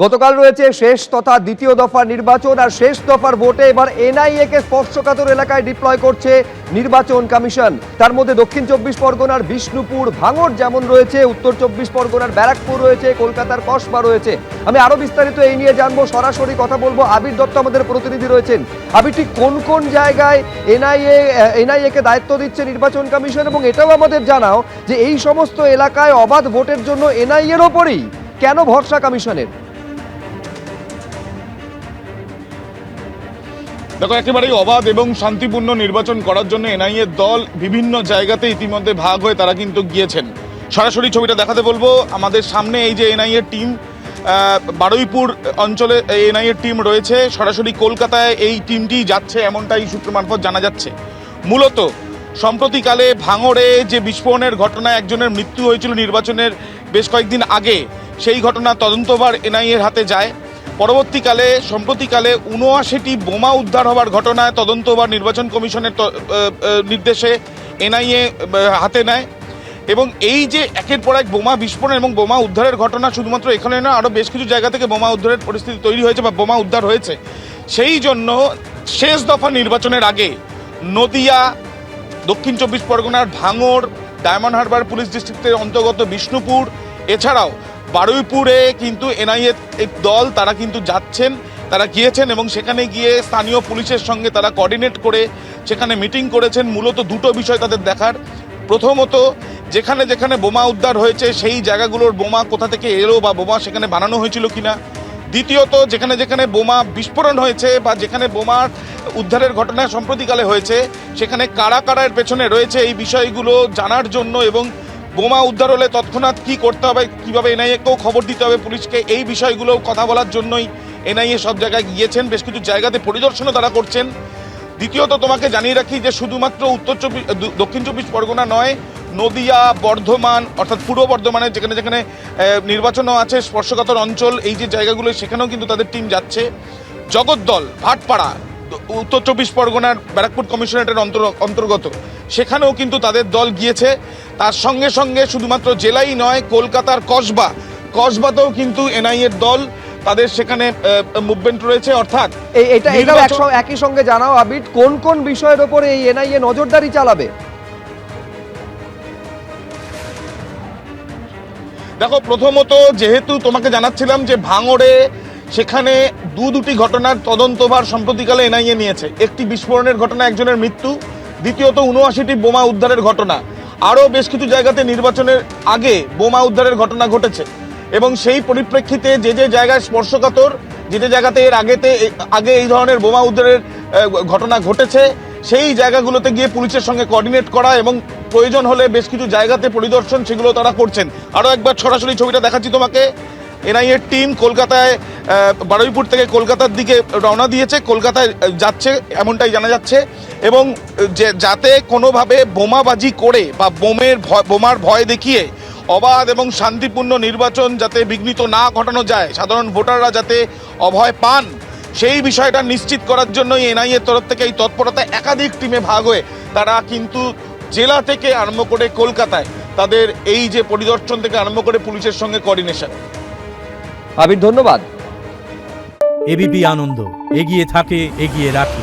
গতকাল রয়েছে শেষ তথা দ্বিতীয় দফার নির্বাচন, আর শেষ দফার ভোটে এবার এনআইএ কে স্পর্শকাতর এলাকায় ডিপ্লয় করছে নির্বাচন কমিশন। তার মধ্যে দক্ষিণ 24 পরগনার বিষ্ণুপুর, ভাঙড় যেমন রয়েছে, উত্তর 24 পরগনার ব্যারাকপুর রয়েছে, কলকাতার কসবা রয়েছে। আমি আরো বিস্তারিত এই নিয়ে জানবো, সরাসরি কথা বলবো। আবির দত্ত আমাদের প্রতিনিধি রয়েছেন। আবির, ঠিক কোন কোন জায়গায় এনআইএ কে দায়িত্ব দিচ্ছে নির্বাচন কমিশন, এবং এটাও আমাদের জানাও যে এই সমস্ত এলাকায় অবাধ ভোটের জন্য এনআইএ এর ওপরই কেন ভরসা কমিশনের? দেখো, একেবারেই অবাধ এবং শান্তিপূর্ণ নির্বাচন করার জন্য এনআইএ দল বিভিন্ন জায়গাতে ইতিমধ্যে ভাগ হয়ে তারা কিন্তু গিয়েছেন। সরাসরি ছবিটা দেখাতে বলবো। আমাদের সামনে এই যে এনআইএ টিম, বারুইপুর অঞ্চলে এনআইএ টিম রয়েছে। সরাসরি কলকাতায় এই টিমটি যাচ্ছে, এমনটাই সূত্র মারফত জানা যাচ্ছে। মূলত সম্প্রতিকালে ভাঙড়ে যে বিস্ফোরণের ঘটনায় একজনের মৃত্যু হয়েছিল নির্বাচনের বেশ কয়েকদিন আগে, সেই ঘটনা তদন্তভার এনআইএর হাতে যায়। পরবর্তীকালে সম্প্রতিকালে ৭৯টি বোমা উদ্ধার হওয়ার ঘটনায় তদন্তভার নির্বাচন কমিশনের নির্দেশে এনআইএ হাতে নেয়। এবং এই যে একের পর এক বোমা বিস্ফোরণ এবং বোমা উদ্ধারের ঘটনা শুধুমাত্র এখানে না, আরও বেশ কিছু জায়গা থেকে বোমা উদ্ধারের পরিস্থিতি তৈরি হয়েছে বা বোমা উদ্ধার হয়েছে। সেই জন্য শেষ দফা নির্বাচনের আগে নদিয়া, দক্ষিণ 24 পরগনার ভাঙড়, ডায়মন্ড হারবার পুলিশ ডিস্ট্রিক্টের অন্তর্গত বিষ্ণুপুর, এছাড়াও বারুইপুরে কিন্তু এনআইএ দল তারা কিন্তু যাচ্ছেন, তারা গিয়েছেন এবং সেখানে গিয়ে স্থানীয় পুলিশের সঙ্গে তারা কোঅর্ডিনেট করে সেখানে মিটিং করেছেন। মূলত দুটো বিষয় তাদের দেখার। প্রথমত, যেখানে যেখানে বোমা উদ্ধার হয়েছে সেই জায়গাগুলোর বোমা কোথা থেকে এলো বা বোমা সেখানে বানানো হয়েছিল কিনা। দ্বিতীয়ত, যেখানে যেখানে বোমা বিস্ফোরণ হয়েছে বা যেখানে বোমার উদ্ধারের ঘটনা সম্প্রতিকালে হয়েছে সেখানে কারা কারা এর পেছনে রয়েছে, এই বিষয়গুলো জানার জন্য এবং বোমা উদ্ধার হলে তৎক্ষণাৎ কী করতে হবে, কীভাবে এনআইএকেও খবর দিতে হবে পুলিশকে, এই বিষয়গুলো কথা বলার জন্যই এনআইএ সব জায়গায় গিয়েছেন। বেশ কিছু জায়গাতে পরিদর্শনও তারা করছেন। দ্বিতীয়ত, তোমাকে জানিয়ে রাখি যে শুধুমাত্র দক্ষিণ 24 পরগনা নয়, নদিয়া, বর্ধমান অর্থাৎ পূর্ব বর্ধমানের যেখানে যেখানে নির্বাচনও আছে, স্পর্শকাতর অঞ্চল, এই যে জায়গাগুলো সেখানেও কিন্তু তাদের টিম যাচ্ছে। জগদ্দল, ভাটপাড়া, উত্তর 24 পরগনার ব্যারাকপুর কমিশনারেটের অন্তর্গত, সেখানেও কিন্তু তাদের দল গিয়েছে। তার সঙ্গে সঙ্গে শুধুমাত্র জেলাই নয়, কলকাতার কসবাতেও কিন্তু এনআইএর দল তাদের সেখানে মুভমেন্ট রয়েছে। অর্থাৎ এটাও একই সঙ্গে জানাও আবির, কোন কোন বিষয়ের উপরে এই এনআইএ নজরদারি চালাবে? দেখো, প্রথমত যেহেতু তোমাকে জানাচ্ছিলাম যে ভাঙড়ে সেখানে দুটি ঘটনার তদন্তভার সম্প্রতিকালে এনআইএ নিয়েছে। একটি বিস্ফোরণের ঘটনা, একজনের মৃত্যু। দ্বিতীয়ত ৭৯টি বোমা উদ্ধারের ঘটনা। আরও বেশ কিছু জায়গাতে নির্বাচনের আগে বোমা উদ্ধারের ঘটনা ঘটেছে এবং সেই পরিপ্রেক্ষিতে যে যে জায়গায় স্পর্শকাতর, যে যে জায়গাতে এর আগে এই ধরনের বোমা উদ্ধারের ঘটনা ঘটেছে, সেই জায়গাগুলোতে গিয়ে পুলিশের সঙ্গে কোঅর্ডিনেট করা এবং প্রয়োজন হলে বেশ কিছু জায়গাতে পরিদর্শন, সেগুলো তারা করছেন। আরও একবার সরাসরি ছবিটা দেখাচ্ছি তোমাকে। এনআইএর টিম কলকাতায়, বারুইপুর থেকে কলকাতার দিকে রওনা দিয়েছে, কলকাতায় যাচ্ছে এমনটাই জানা যাচ্ছে। এবং যাতে কোনোভাবে বোমাবাজি করে বা বোমার ভয় দেখিয়ে অবাধ এবং শান্তিপূর্ণ নির্বাচন যাতে বিঘ্নিত না ঘটানো যায়, সাধারণ ভোটাররা যাতে অভয় পান, সেই বিষয়টা নিশ্চিত করার জন্যই এনআইএর তরফ থেকে এই তৎপরতা। একাধিক টিমে ভাগ হয়ে তারা কিন্তু জেলা থেকে আরম্ভ করে কলকাতায় তাদের এই যে পরিদর্শন থেকে আরম্ভ করে পুলিশের সঙ্গে কোঅর্ডিনেশন। আবির, ধন্যবাদ। এবিপি আনন্দ, এগিয়ে থাকে, এগিয়ে রাখে।